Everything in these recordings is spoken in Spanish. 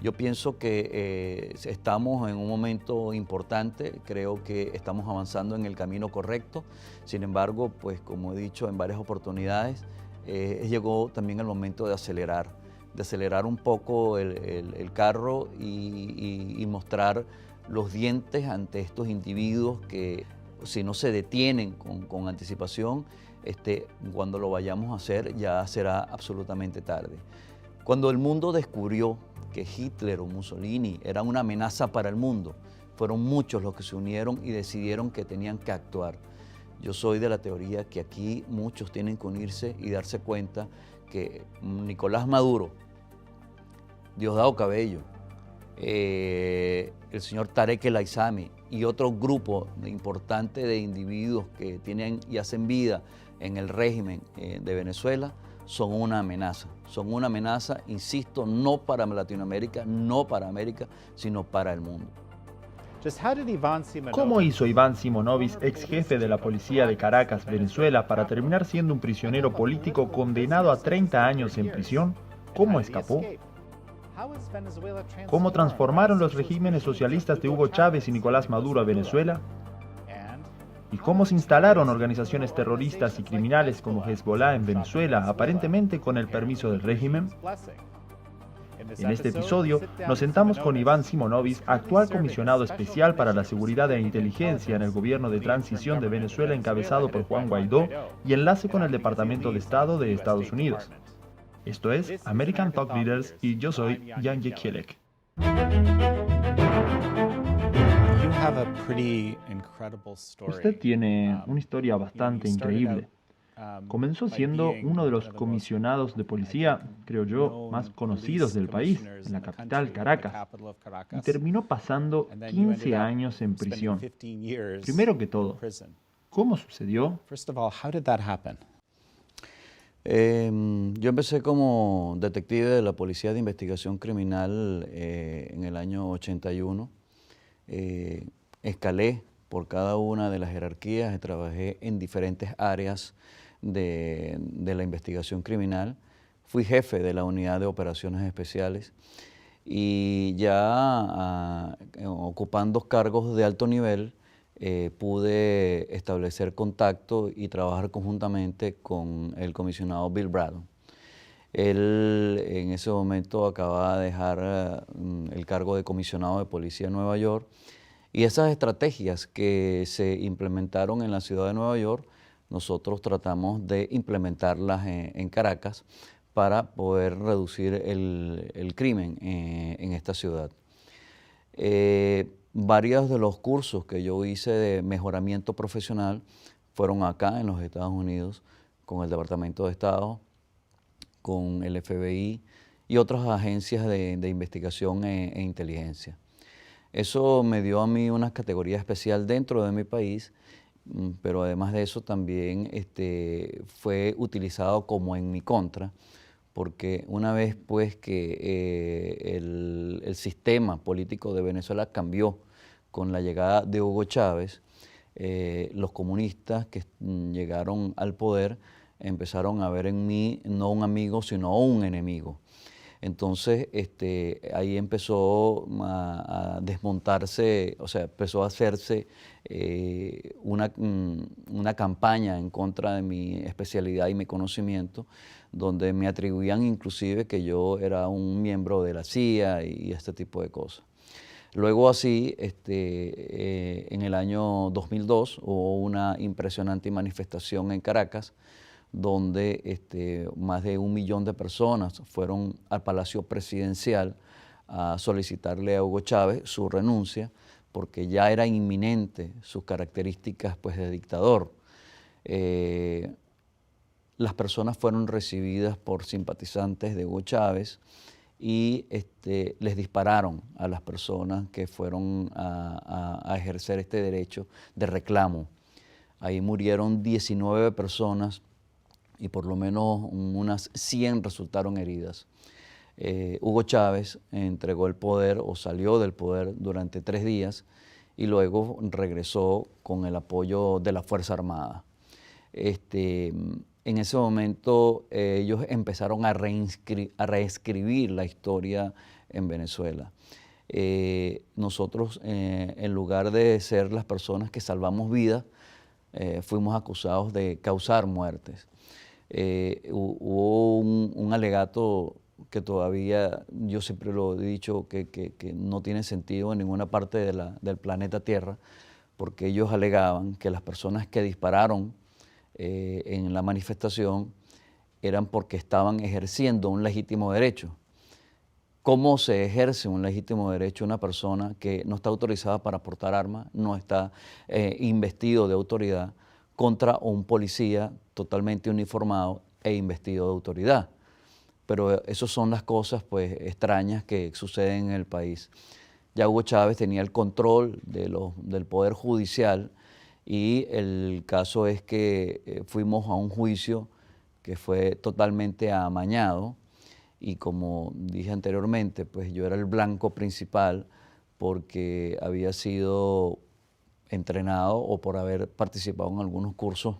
Yo pienso que estamos en un momento importante, creo que estamos avanzando en el camino correcto. Sin embargo, pues como he dicho en varias oportunidades, llegó también el momento de acelerar un poco el carro y mostrar los dientes ante estos individuos que si no se detienen con anticipación, cuando lo vayamos a hacer ya será absolutamente tarde. Cuando el mundo descubrió que Hitler o Mussolini eran una amenaza para el mundo, fueron muchos los que se unieron y decidieron que tenían que actuar. Yo soy de la teoría que aquí muchos tienen que unirse y darse cuenta que Nicolás Maduro, Diosdado Cabello, el señor Tarek El Aissami y otro grupo importante de individuos que tienen y hacen vida en el régimen de Venezuela son una amenaza, insisto, no para Latinoamérica, no para América, sino para el mundo. ¿Cómo hizo Iván Simonovic, ex jefe de la policía de Caracas, Venezuela, para terminar siendo un prisionero político condenado a 30 años en prisión? ¿Cómo escapó? ¿Cómo transformaron los regímenes socialistas de Hugo Chávez y Nicolás Maduro a Venezuela? ¿Y cómo se instalaron organizaciones terroristas y criminales como Hezbollah en Venezuela, aparentemente con el permiso del régimen? En este episodio nos sentamos con Iván Simonovic, actual comisionado especial para la seguridad e inteligencia en el gobierno de transición de Venezuela encabezado por Juan Guaidó y enlace con el Departamento de Estado de Estados Unidos. Esto es American Thought Leaders y yo soy Jan Jekielek. Usted tiene una historia bastante increíble. Comenzó siendo uno de los comisionados de policía, creo yo, más conocidos del país, en la capital, Caracas, y terminó pasando 15 años en prisión. Primero que todo, ¿cómo sucedió? Yo empecé como detective de la Policía de Investigación Criminal en el año 81. Escalé por cada una de las jerarquías, trabajé en diferentes áreas de la investigación criminal. Fui jefe de la Unidad de Operaciones Especiales y ya ocupando cargos de alto nivel, pude establecer contacto y trabajar conjuntamente con el comisionado Bill Bratton. Él en ese momento acababa de dejar el cargo de comisionado de policía en Nueva York y esas estrategias que se implementaron en la ciudad de Nueva York, nosotros tratamos de implementarlas en Caracas para poder reducir el crimen en esta ciudad. Varios de los cursos que yo hice de mejoramiento profesional fueron acá en los Estados Unidos, con el Departamento de Estado, con el FBI y otras agencias de investigación e inteligencia. Eso me dio a mí una categoría especial dentro de mi país, pero además de eso también fue utilizado como en mi contra, porque una vez pues que el sistema político de Venezuela cambió con la llegada de Hugo Chávez, los comunistas que llegaron al poder empezaron a ver en mí no un amigo, sino un enemigo. Entonces, ahí empezó a desmontarse, o sea, empezó a hacerse una campaña en contra de mi especialidad y mi conocimiento, donde me atribuían inclusive que yo era un miembro de la CIA y este tipo de cosas. Luego así, en el año 2002 hubo una impresionante manifestación en Caracas, donde más de 1 millón de personas fueron al Palacio Presidencial a solicitarle a Hugo Chávez su renuncia, porque ya era inminente sus características pues, de dictador. Las personas fueron recibidas por simpatizantes de Hugo Chávez y les dispararon a las personas que fueron a ejercer este derecho de reclamo. Ahí murieron 19 personas y por lo menos unas 100 resultaron heridas. Hugo Chávez entregó el poder o salió del poder durante 3 días y luego regresó con el apoyo de la Fuerza Armada. En ese momento ellos empezaron a reescribir la historia en Venezuela. Nosotros, en lugar de ser las personas que salvamos vidas, fuimos acusados de causar muertes. Hubo un alegato que todavía, yo siempre lo he dicho, que no tiene sentido en ninguna parte del planeta Tierra, porque ellos alegaban que las personas que dispararon en la manifestación eran porque estaban ejerciendo un legítimo derecho. ¿Cómo se ejerce un legítimo derecho una persona que no está autorizada para portar armas, no está investido de autoridad, contra un policía totalmente uniformado e investido de autoridad? Pero esas son las cosas pues extrañas que suceden en el país. Ya Hugo Chávez tenía el control del Poder Judicial y el caso es que fuimos a un juicio que fue totalmente amañado y, como dije anteriormente, pues yo era el blanco principal porque había sido entrenado o por haber participado en algunos cursos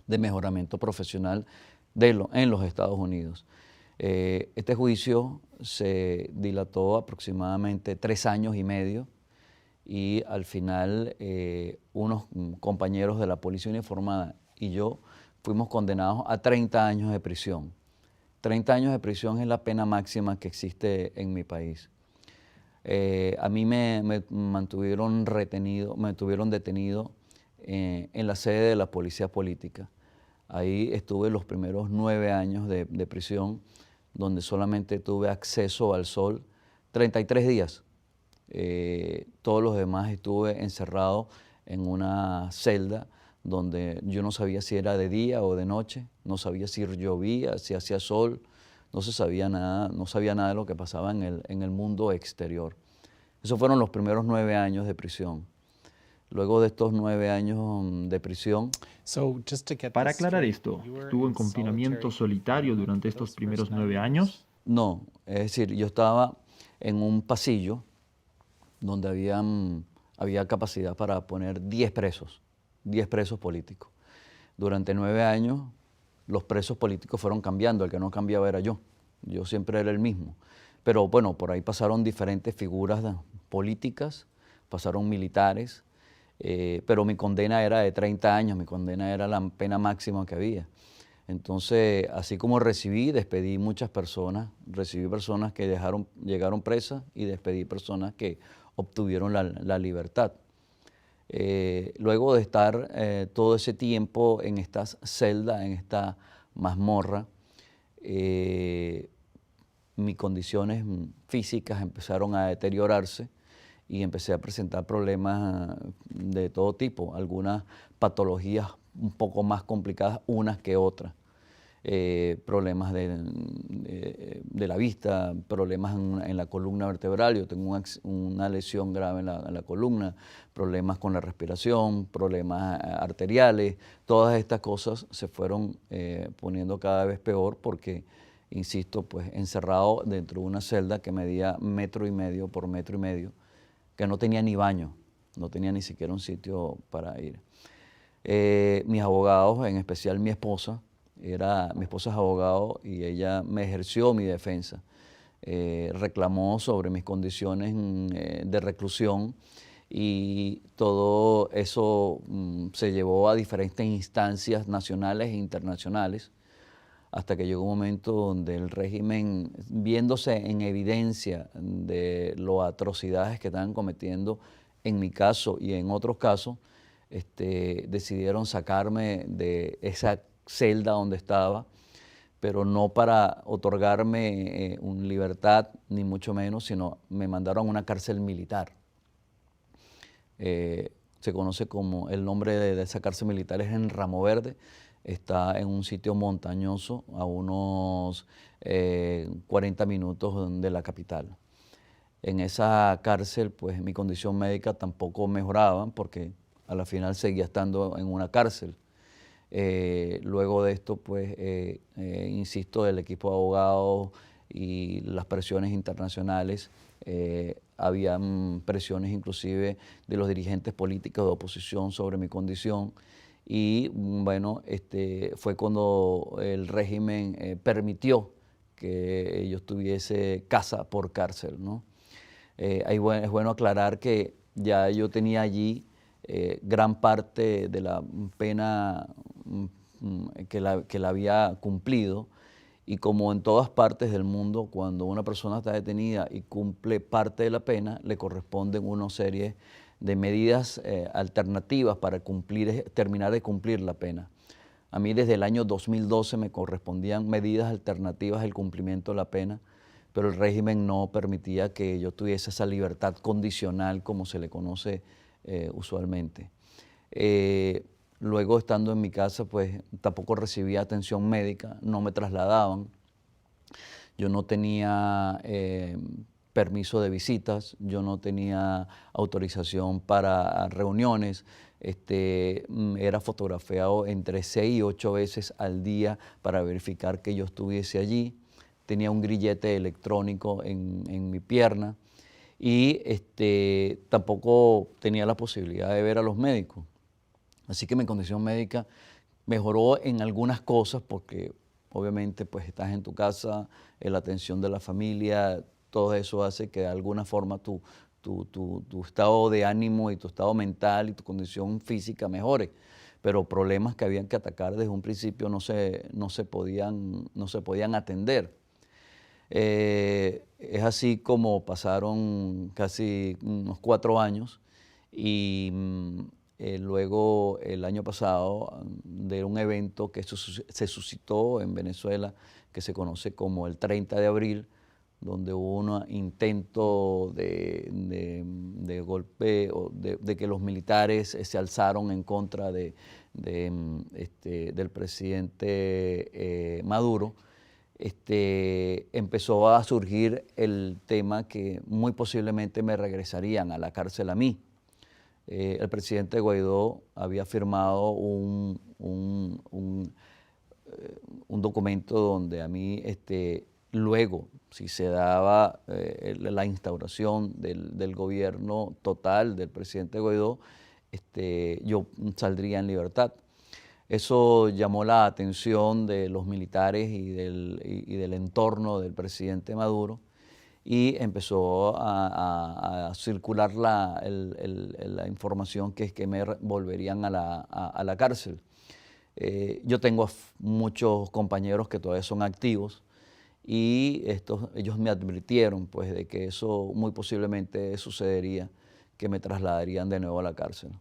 de mejoramiento profesional en los Estados Unidos. Este juicio se dilató aproximadamente 3 años y medio y al final unos compañeros de la policía uniformada y yo fuimos condenados a 30 años de prisión. 30 años de prisión es la pena máxima que existe en mi país. A mí me mantuvieron detenido en la sede de la policía política. Ahí estuve los primeros 9 años de prisión, donde solamente tuve acceso al sol 33 días. Todos los demás estuve encerrado en una celda donde yo no sabía si era de día o de noche, no sabía si llovía, si hacía sol, no se sabía nada, no sabía nada de lo que pasaba en el mundo exterior. Esos fueron los primeros 9 años de prisión. Luego de estos 9 años de prisión. Para aclarar esto, ¿estuvo en confinamiento solitario durante estos primeros 9 años? No, es decir, yo estaba en un pasillo donde había capacidad para poner 10 presos políticos. Durante 9 años los presos políticos fueron cambiando, el que no cambiaba era yo siempre era el mismo. Pero bueno, por ahí pasaron diferentes figuras políticas, pasaron militares, pero mi condena era de 30 años, mi condena era la pena máxima que había. Entonces, así como despedí muchas personas, recibí personas que llegaron presas y despedí personas que obtuvieron la libertad. Luego de estar todo ese tiempo en esta celda, en esta mazmorra, mis condiciones físicas empezaron a deteriorarse y empecé a presentar problemas de todo tipo, algunas patologías un poco más complicadas unas que otras. Problemas de la vista, problemas en la columna vertebral, yo tengo una lesión grave en la columna, problemas con la respiración, problemas arteriales, todas estas cosas se fueron poniendo cada vez peor porque, insisto, pues encerrado dentro de una celda que medía 1,5 metros por 1,5 metros, que no tenía ni baño, no tenía ni siquiera un sitio para ir. Mis abogados, en especial mi esposa es abogado y ella me ejerció mi defensa. Reclamó sobre mis condiciones de reclusión y todo eso se llevó a diferentes instancias nacionales e internacionales hasta que llegó un momento donde el régimen, viéndose en evidencia de las atrocidades que estaban cometiendo en mi caso y en otros casos, decidieron sacarme de esa celda donde estaba, pero no para otorgarme una libertad, ni mucho menos, sino me mandaron a una cárcel militar. Se conoce como, el nombre de esa cárcel militar es en Ramo Verde, está en un sitio montañoso a unos 40 minutos de la capital. En esa cárcel, pues mi condición médica tampoco mejoraba porque a la final seguía estando en una cárcel. Luego de esto, pues, insisto, el equipo de abogados y las presiones internacionales, habían presiones inclusive de los dirigentes políticos de oposición sobre mi condición y bueno, fue cuando el régimen permitió que yo estuviese casa por cárcel, ¿no? Es bueno aclarar que ya yo tenía allí gran parte de la pena que la había cumplido, y como en todas partes del mundo, cuando una persona está detenida y cumple parte de la pena, le corresponden una serie de medidas alternativas para terminar de cumplir la pena. A mí desde el año 2012 me correspondían medidas alternativas al cumplimiento de la pena, pero el régimen no permitía que yo tuviese esa libertad condicional como se le conoce usualmente. Luego, estando en mi casa, pues tampoco recibía atención médica, no me trasladaban. Yo no tenía permiso de visitas, yo no tenía autorización para reuniones. Era fotografiado entre 6 y 8 veces al día para verificar que yo estuviese allí. Tenía un grillete electrónico en mi pierna y tampoco tenía la posibilidad de ver a los médicos. Así que mi condición médica mejoró en algunas cosas porque obviamente pues estás en tu casa, la atención de la familia, todo eso hace que de alguna forma tu estado de ánimo y tu estado mental y tu condición física mejore. Pero problemas que habían que atacar desde un principio no se podían atender. Es así como pasaron casi unos 4 años y luego el año pasado de un evento que se suscitó en Venezuela que se conoce como el 30 de abril, donde hubo un intento de golpe, de que los militares se alzaron en contra del presidente Maduro. Empezó a surgir el tema que muy posiblemente me regresarían a la cárcel a mí. El presidente Guaidó había firmado un documento donde a mí, luego, si se daba la instauración del gobierno total del presidente Guaidó, yo saldría en libertad. Eso llamó la atención de los militares y del entorno del presidente Maduro, y empezó a circular la información que me volverían a la cárcel. Yo tengo muchos compañeros que todavía son activos y ellos me advirtieron pues, de que eso muy posiblemente sucedería, que me trasladarían de nuevo a la cárcel.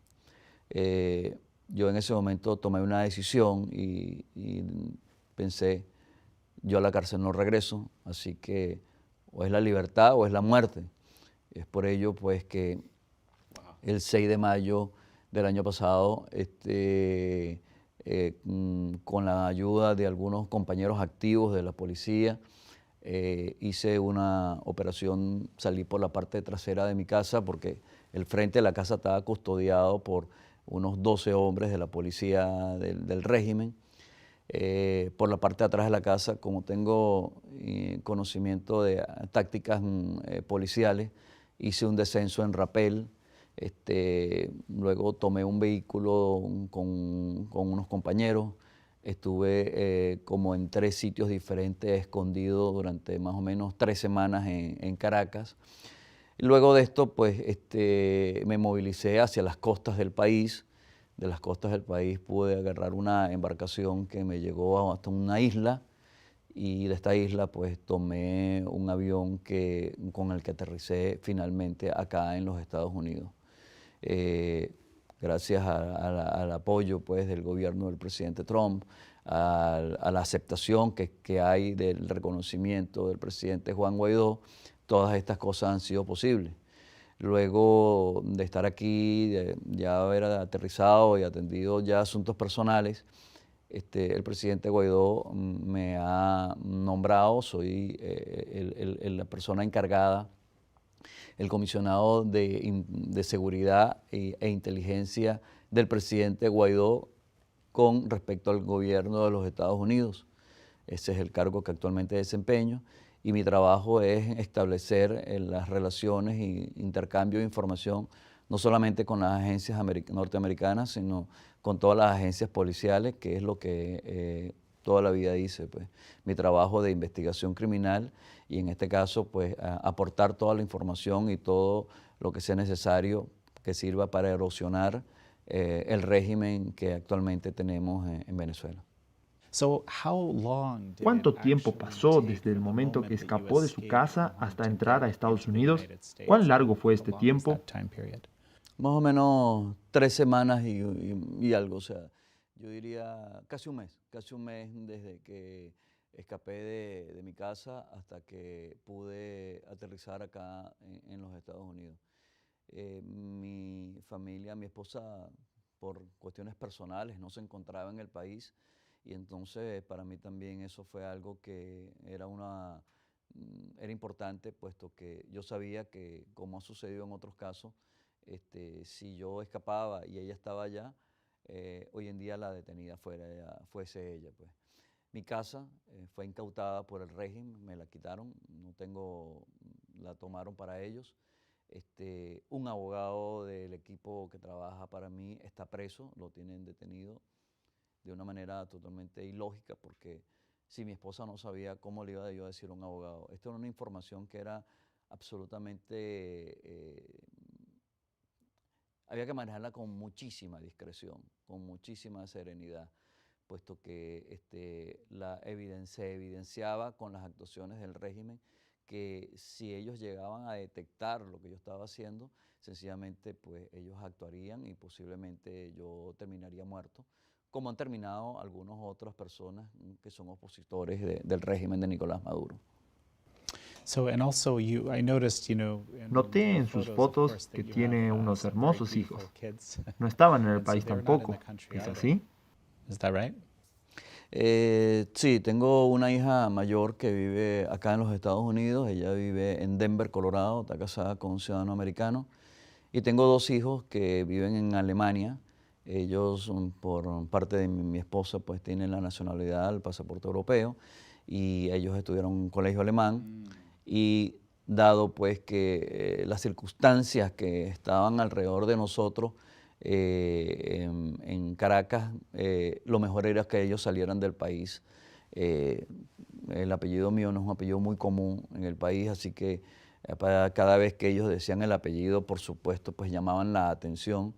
Yo en ese momento tomé una decisión y pensé, yo a la cárcel no regreso, así que o es la libertad o es la muerte. Es por ello pues que el 6 de mayo del año pasado, con la ayuda de algunos compañeros activos de la policía, hice una operación, salí por la parte trasera de mi casa porque el frente de la casa estaba custodiado por unos 12 hombres de la policía del régimen. Por la parte de atrás de la casa, como tengo conocimiento de tácticas policiales, hice un descenso en rapel. Luego tomé un vehículo con unos compañeros. Estuve como en 3 sitios diferentes, escondido durante más o menos 3 semanas en Caracas. Luego de esto, pues, me movilicé hacia las costas del país. De las costas del país pude agarrar una embarcación que me llegó hasta una isla, y de esta isla pues tomé un avión con el que aterricé finalmente acá en los Estados Unidos. Gracias al apoyo pues, del gobierno del presidente Trump, a la aceptación que hay del reconocimiento del presidente Juan Guaidó, todas estas cosas han sido posibles. Luego de estar aquí, de ya haber aterrizado y atendido ya asuntos personales, el presidente Guaidó me ha nombrado, soy la persona encargada, el comisionado de seguridad e inteligencia del presidente Guaidó con respecto al gobierno de los Estados Unidos. Ese es el cargo que actualmente desempeño. Y mi trabajo es establecer las relaciones e intercambio de información, no solamente con las agencias norteamericanas, sino con todas las agencias policiales, que es lo que toda la vida hice, pues, mi trabajo de investigación criminal y en este caso, pues, aportar toda la información y todo lo que sea necesario que sirva para erosionar el régimen que actualmente tenemos en Venezuela. ¿Cuánto tiempo pasó desde el momento que escapó de su casa hasta entrar a Estados Unidos? ¿Cuán largo fue este tiempo? Más o menos 3 semanas y algo, o sea, yo diría casi un mes desde que escapé de mi casa hasta que pude aterrizar acá en los Estados Unidos. Mi familia, mi esposa, por cuestiones personales, no se encontraba en el país y entonces para mí también eso fue algo que era importante, puesto que yo sabía que, como ha sucedido en otros casos, si yo escapaba y ella estaba allá, hoy en día la detenida fuese ella, pues. Mi casa fue incautada por el régimen, me la quitaron, la tomaron para ellos. Un abogado del equipo que trabaja para mí está preso, lo tienen detenido de una manera totalmente ilógica, porque si mi esposa no sabía, ¿cómo le iba yo a decir a un abogado? Esto era una información que era absolutamente, había que manejarla con muchísima discreción, con muchísima serenidad, puesto que se evidenciaba con las actuaciones del régimen que si ellos llegaban a detectar lo que yo estaba haciendo, sencillamente pues ellos actuarían y posiblemente yo terminaría muerto, como han terminado algunas otras personas que son opositores del régimen de Nicolás Maduro. Noté en sus fotos que tiene unos hermosos hijos. No estaban en el país tampoco, ¿es así? Sí, tengo una hija mayor que vive acá en los Estados Unidos. Ella vive en Denver, Colorado, está casada con un ciudadano americano. Y tengo 2 hijos que viven en Alemania. Ellos, por parte de mi esposa, pues tienen la nacionalidad, el pasaporte europeo, y ellos estudiaron en un colegio alemán. Y dado pues que las circunstancias que estaban alrededor de nosotros en Caracas, lo mejor era que ellos salieran del país. El apellido mío no es un apellido muy común en el país, así que cada vez que ellos decían el apellido, por supuesto, pues llamaban la atención.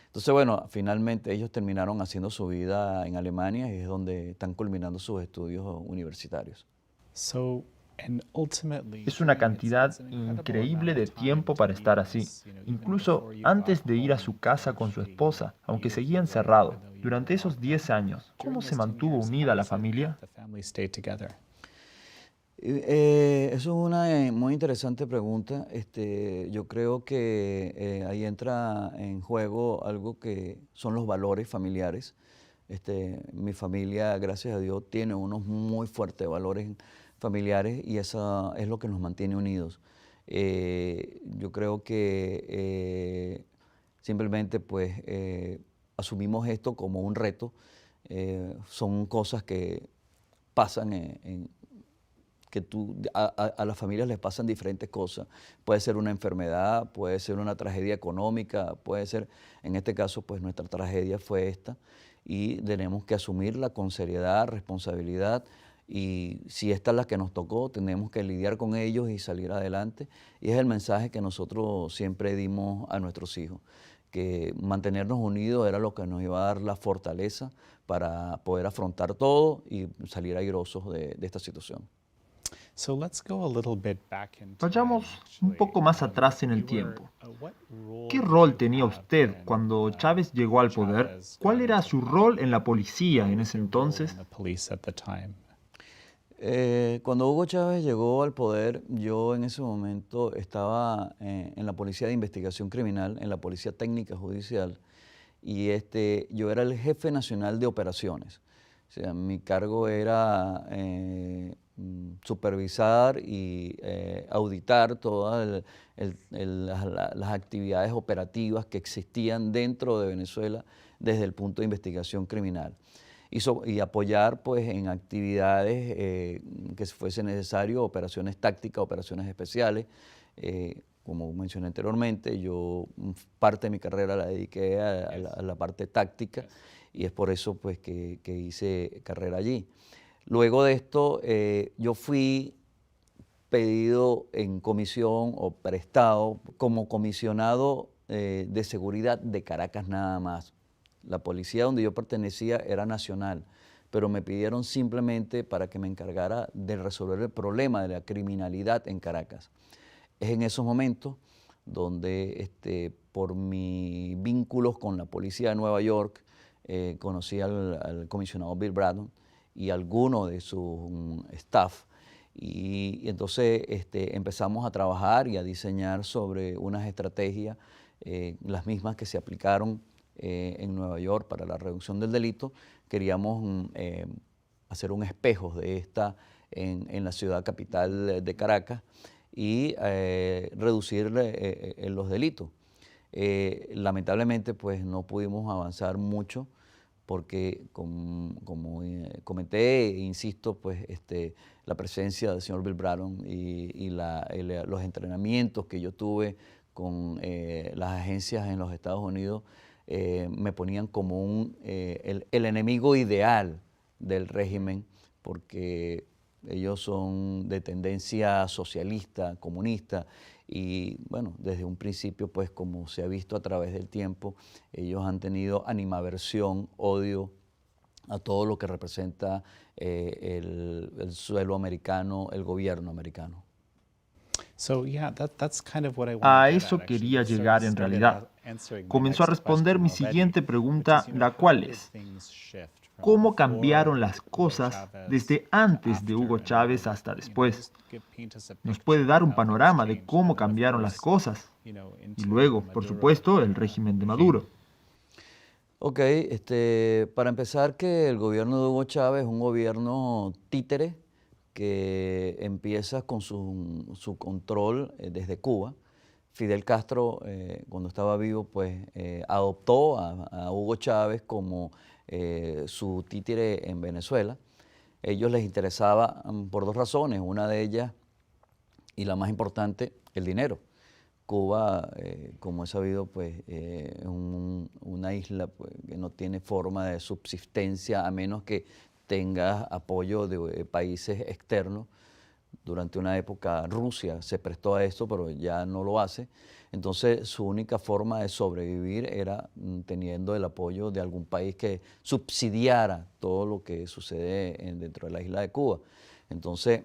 Entonces, bueno, finalmente ellos terminaron haciendo su vida en Alemania y es donde están culminando sus estudios universitarios. Es una cantidad increíble de tiempo para estar así, incluso antes de ir a su casa con su esposa, aunque seguía encerrado. Durante esos 10 años, ¿cómo se mantuvo unida la familia? Eso es una muy interesante pregunta. Yo creo que ahí entra en juego algo que son los valores familiares. Mi familia, gracias a Dios, tiene unos muy fuertes valores familiares y eso es lo que nos mantiene unidos. Yo creo que simplemente pues asumimos esto como un reto. Son cosas que pasan a las familias les pasan diferentes cosas. Puede ser una enfermedad, puede ser una tragedia económica, puede ser, en este caso, pues nuestra tragedia fue esta y tenemos que asumirla con seriedad, responsabilidad y si esta es la que nos tocó, tenemos que lidiar con ellos y salir adelante. Y es el mensaje que nosotros siempre dimos a nuestros hijos, que mantenernos unidos era lo que nos iba a dar la fortaleza para poder afrontar todo y salir airosos de esta situación. Vayamos un poco más atrás en el tiempo. ¿Qué rol tenía usted cuando Chávez llegó al poder? ¿Cuál era su rol en la policía en ese entonces? Cuando Hugo Chávez llegó al poder, yo en ese momento estaba en la Policía de Investigación Criminal, en la Policía Técnica Judicial, y yo era el jefe nacional de operaciones. O sea, mi cargo era supervisar y auditar todas las actividades operativas que existían dentro de Venezuela desde el punto de investigación criminal. Y apoyar pues, en actividades que fuese necesario, operaciones tácticas, operaciones especiales, como mencioné anteriormente, yo parte de mi carrera la dediqué a la parte táctica y es por eso pues que hice carrera allí. Luego de esto, yo fui pedido en comisión o prestado como comisionado de seguridad de Caracas nada más. La policía donde yo pertenecía era nacional, pero me pidieron simplemente para que me encargara de resolver el problema de la criminalidad en Caracas. Es en esos momentos donde por mis vínculos con la policía de Nueva York conocí al comisionado Bill Bratton y alguno de su staff. Y entonces empezamos a trabajar y a diseñar sobre unas estrategias, las mismas que se aplicaron en Nueva York para la reducción del delito. Queríamos hacer un espejo de esta en la ciudad capital de Caracas y reducir los delitos. Lamentablemente, pues no pudimos avanzar mucho porque, como comenté e insisto, pues la presencia del señor Bill Bratton y los entrenamientos que yo tuve con las agencias en los Estados Unidos me ponían como el enemigo ideal del régimen, porque ellos son de tendencia socialista, comunista, y bueno, desde un principio, pues como se ha visto a través del tiempo, ellos han tenido animadversión, odio a todo lo que representa el suelo americano, el gobierno americano. A eso quería llegar en realidad. Comenzó a responder mi siguiente pregunta, la cual es: ¿cómo cambiaron las cosas desde antes de Hugo Chávez hasta después? ¿Nos puede dar un panorama de cómo cambiaron las cosas? Y luego, por supuesto, el régimen de Maduro. Ok, para empezar, que el gobierno de Hugo Chávez es un gobierno títere que empieza con su control desde Cuba. Fidel Castro, cuando estaba vivo, pues adoptó a Hugo Chávez como su títere en Venezuela. Ellos les interesaba por dos razones, una de ellas y la más importante, el dinero. Cuba, como he sabido, pues es una isla pues, que no tiene forma de subsistencia a menos que tenga apoyo de países externos. Durante una época Rusia se prestó a esto, pero ya no lo hace. Entonces su única forma de sobrevivir era teniendo el apoyo de algún país que subsidiara todo lo que sucede dentro de la isla de Cuba. Entonces,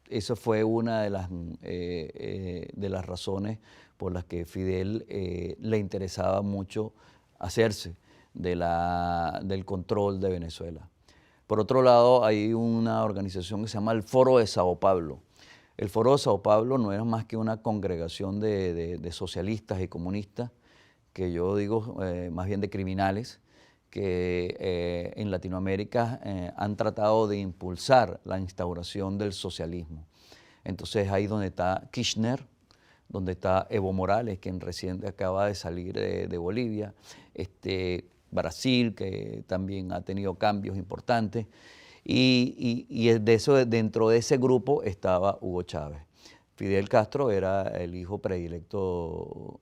esa fue una de las razones por las que Fidel le interesaba mucho hacerse del control de Venezuela. Por otro lado, hay una organización que se llama el Foro de Sao Paulo. El Foro de Sao Paulo no era más que una congregación de socialistas y comunistas, que yo digo más bien de criminales, que en Latinoamérica han tratado de impulsar la instauración del socialismo. Entonces ahí donde está Kirchner, donde está Evo Morales, quien recién acaba de salir de Bolivia, Brasil, que también ha tenido cambios importantes, y dentro de ese grupo estaba Hugo Chávez. Fidel Castro era el hijo predilecto,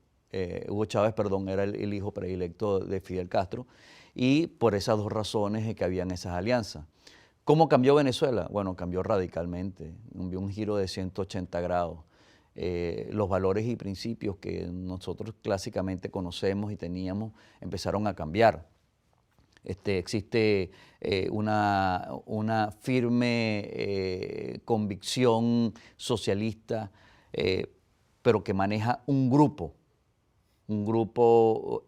Hugo Chávez, perdón, era el hijo predilecto de Fidel Castro, y por esas dos razones es que habían esas alianzas. ¿Cómo cambió Venezuela? Bueno, cambió radicalmente, dio un giro de 180 grados. Los valores y principios que nosotros clásicamente conocemos y teníamos empezaron a cambiar. Existe una firme convicción socialista, pero que maneja un grupo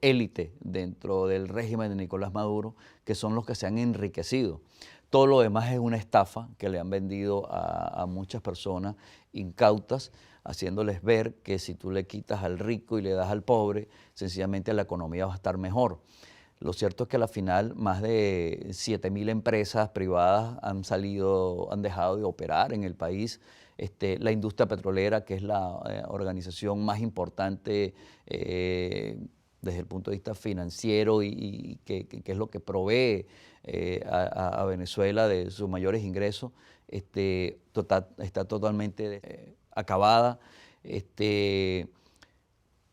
élite dentro del régimen de Nicolás Maduro, que son los que se han enriquecido. Todo lo demás es una estafa que le han vendido a muchas personas incautas, haciéndoles ver que si tú le quitas al rico y le das al pobre, sencillamente la economía va a estar mejor. Lo cierto es que a la final más de 7.000 empresas privadas han dejado de operar en el país. La industria petrolera, que es la organización más importante desde el punto de vista financiero y que es lo que provee a Venezuela de sus mayores ingresos, está totalmente acabada.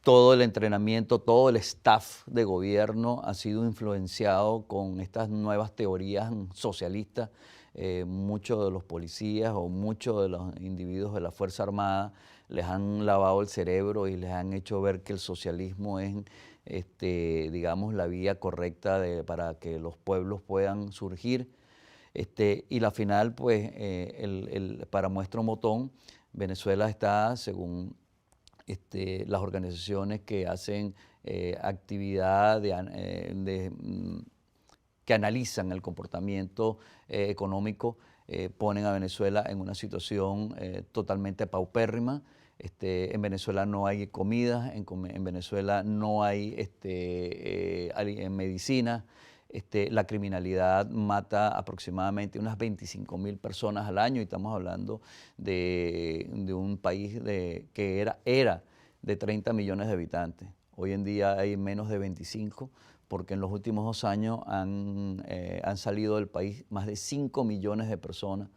Todo el entrenamiento, todo el staff de gobierno ha sido influenciado con estas nuevas teorías socialistas. Muchos de los policías o muchos de los individuos de la Fuerza Armada les han lavado el cerebro y les han hecho ver que el socialismo es, digamos, la vía correcta para que los pueblos puedan surgir. Y la final, pues, para muestra un botón, Venezuela está, según las organizaciones que hacen actividad que analizan el comportamiento económico, ponen a Venezuela en una situación totalmente paupérrima. En Venezuela no hay comida, en Venezuela no hay medicina. La criminalidad mata aproximadamente unas 25.000 personas al año y estamos hablando de un país que era de 30 millones de habitantes. Hoy en día hay menos de 25 porque en los últimos 2 años han salido del país más de 5 millones de personas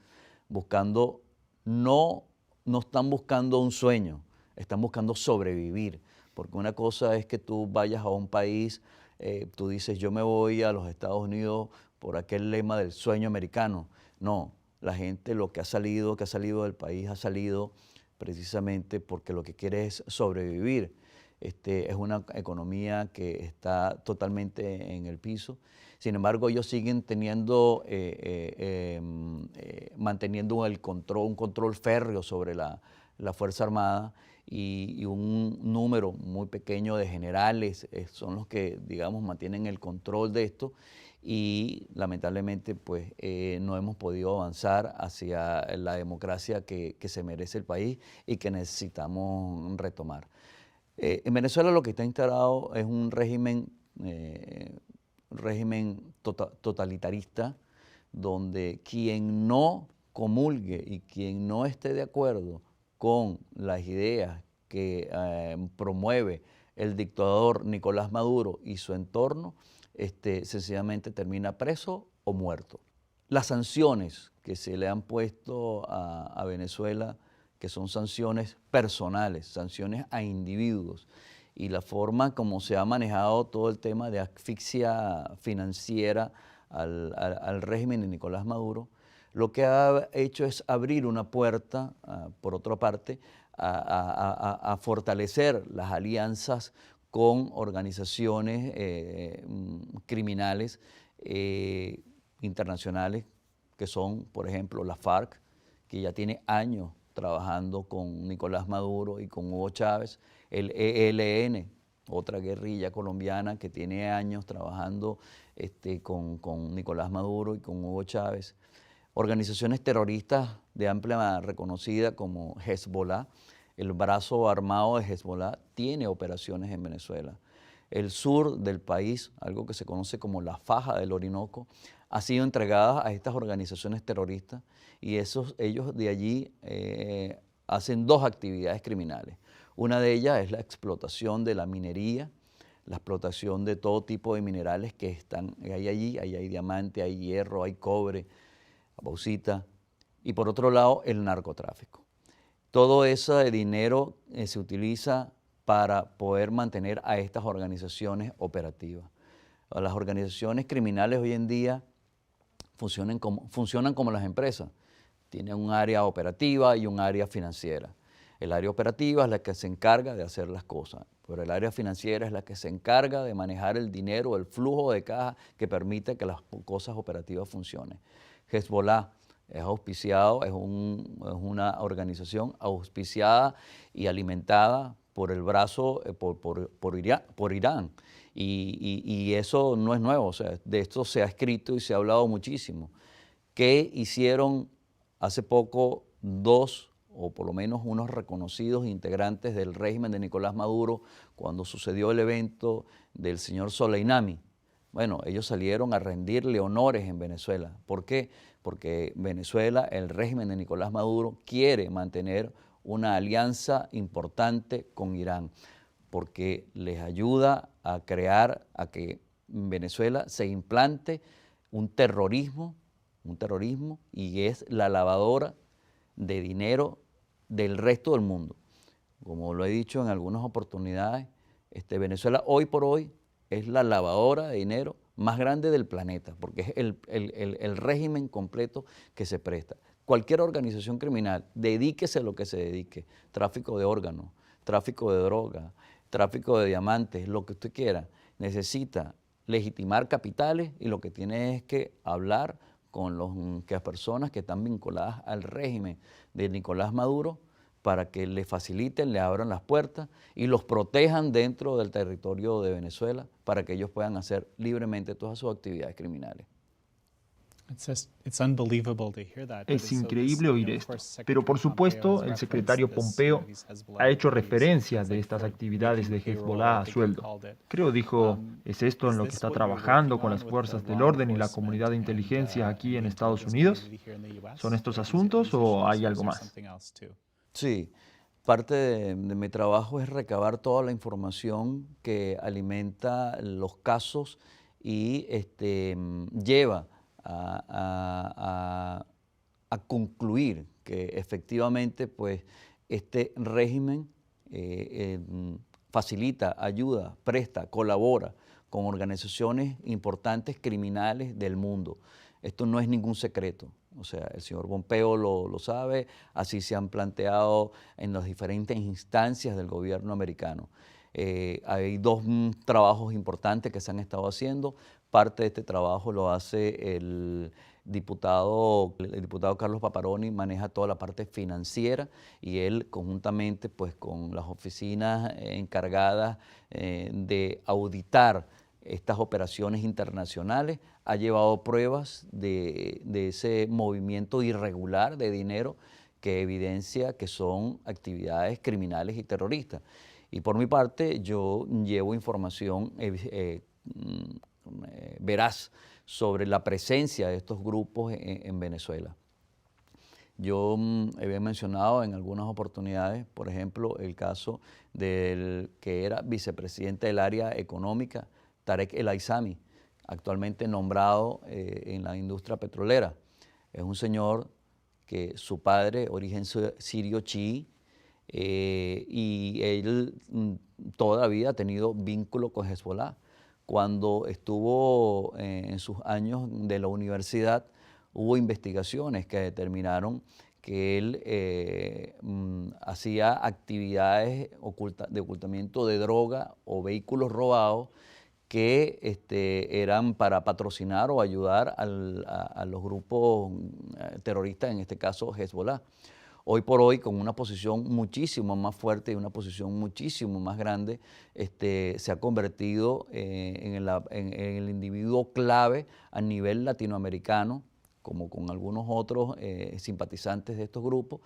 buscando, no están buscando un sueño, están buscando sobrevivir. Porque una cosa es que tú vayas a un país, tú dices, yo me voy a los Estados Unidos por aquel lema del sueño americano. No, la gente lo que ha salido del país ha salido precisamente porque lo que quiere es sobrevivir. Es una economía que está totalmente en el piso. Sin embargo, ellos siguen manteniendo un control férreo sobre la Fuerza Armada y un número muy pequeño de generales son los que, digamos, mantienen el control de esto y lamentablemente pues no hemos podido avanzar hacia la democracia que se merece el país y que necesitamos retomar. En Venezuela lo que está instalado es un régimen totalitarista donde quien no comulgue y quien no esté de acuerdo con las ideas que promueve el dictador Nicolás Maduro y su entorno, sencillamente termina preso o muerto. Las sanciones que se le han puesto a Venezuela, que son sanciones personales, sanciones a individuos, y la forma como se ha manejado todo el tema de asfixia financiera al régimen de Nicolás Maduro, lo que ha hecho es abrir una puerta, por otra parte, a fortalecer las alianzas con organizaciones criminales internacionales, que son, por ejemplo, la FARC, que ya tiene años trabajando con Nicolás Maduro y con Hugo Chávez, el ELN, otra guerrilla colombiana que tiene años trabajando con Nicolás Maduro y con Hugo Chávez, organizaciones terroristas de amplia reconocida como Hezbollah. El brazo armado de Hezbollah tiene operaciones en Venezuela. El sur del país, algo que se conoce como la Faja del Orinoco, ha sido entregada a estas organizaciones terroristas y ellos de allí hacen 2 actividades criminales. Una de ellas es la explotación de la minería, la explotación de todo tipo de minerales que hay allí. Ahí hay diamante, hay hierro, hay cobre, bauxita, y por otro lado el narcotráfico. Todo ese dinero se utiliza para poder mantener a estas organizaciones operativas. Las organizaciones criminales hoy en día funcionan como las empresas. Tienen un área operativa y un área financiera. El área operativa es la que se encarga de hacer las cosas, pero el área financiera es la que se encarga de manejar el dinero, el flujo de caja que permite que las cosas operativas funcionen. Hezbollah es auspiciado, es una organización auspiciada y alimentada por el brazo, por Irán. Y eso no es nuevo, o sea, de esto se ha escrito y se ha hablado muchísimo. ¿Qué hicieron hace poco 2 o por lo menos unos reconocidos integrantes del régimen de Nicolás Maduro cuando sucedió el evento del señor Soleimani? Bueno, ellos salieron a rendirle honores en Venezuela. ¿Por qué? Porque Venezuela, el régimen de Nicolás Maduro, quiere mantener una alianza importante con Irán, porque les ayuda a crear, a que en Venezuela se implante un terrorismo, y es la lavadora de dinero del resto del mundo. Como lo he dicho en algunas oportunidades, Venezuela hoy por hoy es la lavadora de dinero más grande del planeta, porque es el régimen completo que se presta. Cualquier organización criminal, dedíquese a lo que se dedique, tráfico de órganos, tráfico de droga, tráfico de diamantes, lo que usted quiera, necesita legitimar capitales y lo que tiene es que hablar con las personas que están vinculadas al régimen de Nicolás Maduro para que le faciliten, le abran las puertas y los protejan dentro del territorio de Venezuela para que ellos puedan hacer libremente todas sus actividades criminales. Es increíble oír esto, pero por supuesto el secretario Pompeo ha hecho referencia de estas actividades de Hezbollah a sueldo. Creo dijo, ¿es esto en lo que está trabajando con las fuerzas del orden y la comunidad de inteligencia aquí en Estados Unidos? ¿Son estos asuntos o hay algo más? Sí, parte de mi trabajo es recabar toda la información que alimenta los casos y lleva a concluir que efectivamente pues, este régimen facilita, ayuda, presta, colabora con organizaciones importantes criminales del mundo. Esto no es ningún secreto. O sea, el señor Pompeo lo sabe, así se han planteado en las diferentes instancias del gobierno americano. Hay dos trabajos importantes que se han estado haciendo. Parte de este trabajo lo hace el diputado Carlos Paparoni, maneja toda la parte financiera y él conjuntamente pues, con las oficinas encargadas de auditar estas operaciones internacionales, ha llevado pruebas de ese movimiento irregular de dinero que evidencia que son actividades criminales y terroristas. Y por mi parte, yo llevo información veraz sobre la presencia de estos grupos en Venezuela. Yo había mencionado en algunas oportunidades, por ejemplo, el caso del que era vicepresidente del área económica, Tarek El Aissami, actualmente nombrado en la industria petrolera. Es un señor que su padre, origen sirio chií, y él toda la vida ha tenido vínculo con Hezbollah. Cuando estuvo en sus años de la universidad, hubo investigaciones que determinaron que él hacía actividades de ocultamiento de droga o vehículos robados que eran para patrocinar o ayudar a los grupos terroristas, en este caso Hezbollah. Hoy por hoy, con una posición muchísimo más fuerte y una posición muchísimo más grande, se ha convertido en el individuo clave a nivel latinoamericano, como con algunos otros simpatizantes de estos grupos,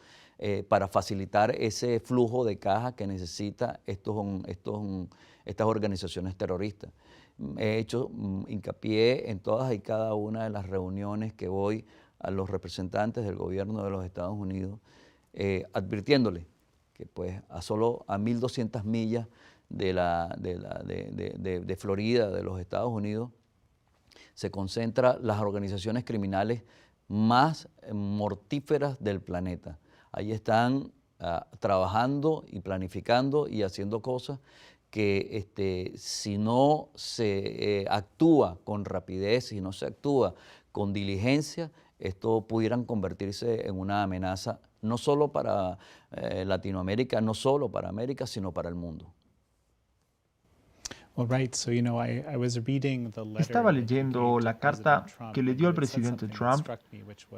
para facilitar ese flujo de caja que necesitan estas organizaciones terroristas. He hecho hincapié en todas y cada una de las reuniones que voy a los representantes del gobierno de los Estados Unidos, advirtiéndole que pues a 1.200 millas de Florida, de los Estados Unidos, se concentran las organizaciones criminales más mortíferas del planeta. Ahí están trabajando y planificando y haciendo cosas que si no se actúa con rapidez, si no se actúa con diligencia, esto pudieran convertirse en una amenaza no solo para Latinoamérica, no solo para América, sino para el mundo. Estaba leyendo la carta que le dio al presidente Trump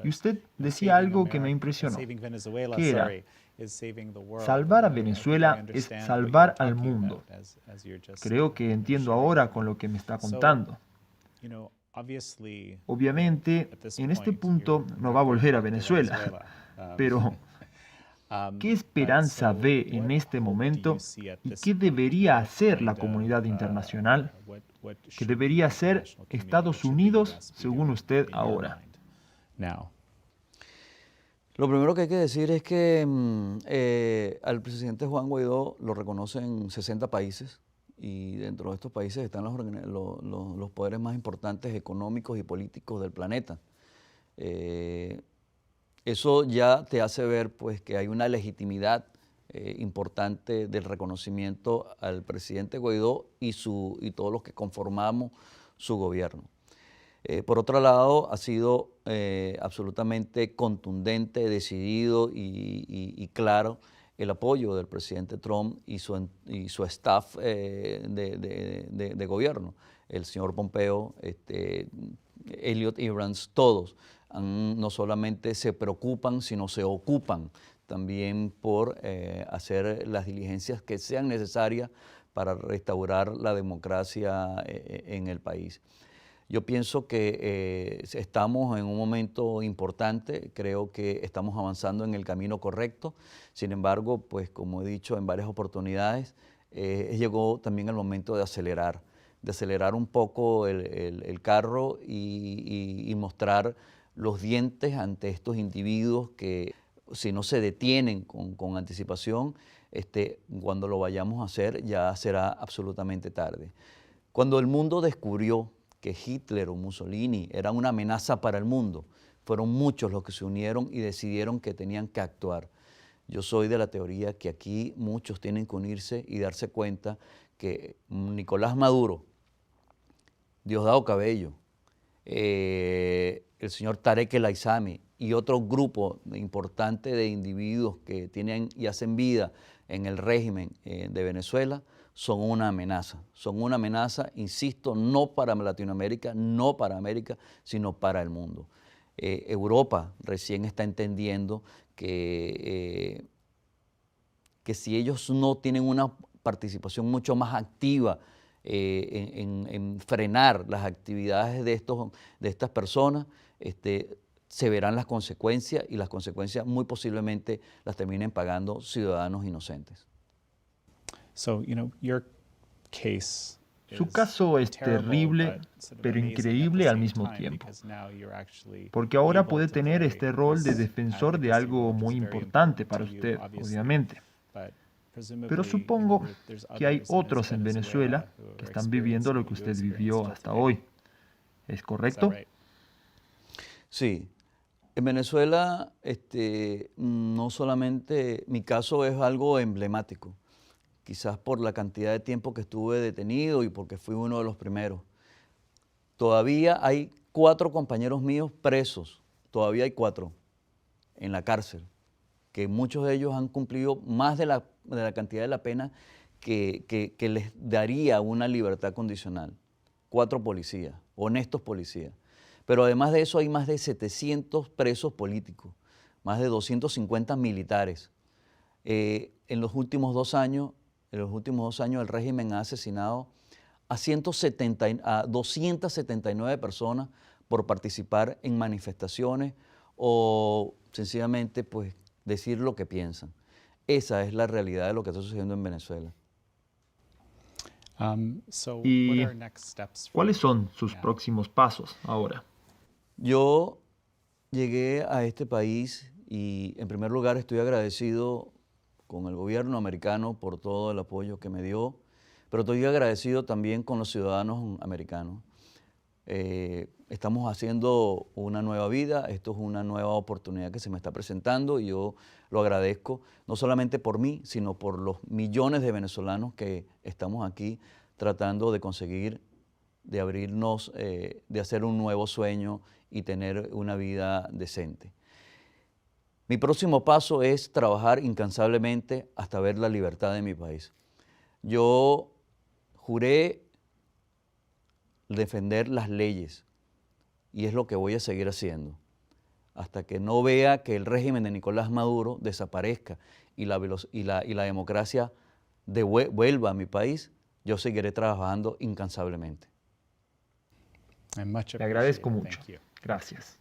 y usted decía algo que me impresionó, que era, salvar a Venezuela es salvar al mundo. Creo que entiendo ahora con lo que me está contando. Obviamente, en este punto no va a volver a Venezuela, pero ¿qué esperanza ve en este momento y qué debería hacer la comunidad internacional? ¿Qué debería hacer Estados Unidos, según usted, ahora? Lo primero que hay que decir es que al presidente Juan Guaidó lo reconocen 60 países y dentro de estos países están los poderes más importantes económicos y políticos del planeta. Él Eso ya te hace ver pues, que hay una legitimidad importante del reconocimiento al presidente Guaidó y todos los que conformamos su gobierno. Por otro lado, ha sido absolutamente contundente, decidido y claro el apoyo del presidente Trump y su staff de gobierno. El señor Pompeo, Elliot Abrams, todos no solamente se preocupan, sino se ocupan también por hacer las diligencias que sean necesarias para restaurar la democracia en el país. Yo pienso que estamos en un momento importante, creo que estamos avanzando en el camino correcto. Sin embargo, pues como he dicho en varias oportunidades, llegó también el momento de acelerar un poco el carro y mostrar los dientes ante estos individuos que si no se detienen con anticipación, cuando lo vayamos a hacer ya será absolutamente tarde. Cuando el mundo descubrió que Hitler o Mussolini eran una amenaza para el mundo, fueron muchos los que se unieron y decidieron que tenían que actuar. Yo soy de la teoría que aquí muchos tienen que unirse y darse cuenta que Nicolás Maduro, Diosdado Cabello, el señor Tarek El Aissami y otro grupo importante de individuos que tienen y hacen vida en el régimen de Venezuela, son una amenaza, insisto, no para Latinoamérica, no para América, sino para el mundo. Europa recién está entendiendo que si ellos no tienen una participación mucho más activa en frenar las actividades de estas personas, se verán las consecuencias y las consecuencias muy posiblemente las terminen pagando ciudadanos inocentes. So, your case Su caso es terrible, pero increíble al mismo tiempo, porque ahora puede tener este rol de defensor de algo muy importante para usted, obviamente. Pero supongo que hay otros en Venezuela que están viviendo lo que usted vivió hasta hoy. ¿Es correcto? Sí. En Venezuela, no solamente mi caso es algo emblemático, quizás por la cantidad de tiempo que estuve detenido y porque fui uno de los primeros. Todavía hay 4 compañeros míos presos, todavía hay 4 en la cárcel, que muchos de ellos han cumplido más de la cantidad de la pena que les daría una libertad condicional. 4 policías, honestos policías. Pero además de eso hay más de 700 presos políticos, más de 250 militares. En los últimos 2 años, el régimen ha asesinado a 279 personas por participar en manifestaciones o sencillamente pues, decir lo que piensan. Esa es la realidad de lo que está sucediendo en Venezuela. ¿Y cuáles son sus próximos pasos ahora? Yo llegué a este país y en primer lugar estoy agradecido con el gobierno americano por todo el apoyo que me dio, pero estoy agradecido también con los ciudadanos americanos. Estamos haciendo una nueva vida, esto es una nueva oportunidad que se me está presentando y yo lo agradezco, no solamente por mí, sino por los millones de venezolanos que estamos aquí tratando de conseguir, de abrirnos, de hacer un nuevo sueño y tener una vida decente. Mi próximo paso es trabajar incansablemente hasta ver la libertad de mi país. Yo juré defender las leyes y es lo que voy a seguir haciendo hasta que no vea que el régimen de Nicolás Maduro desaparezca y la democracia vuelva a mi país. Yo seguiré trabajando incansablemente. Le agradezco mucho. Gracias.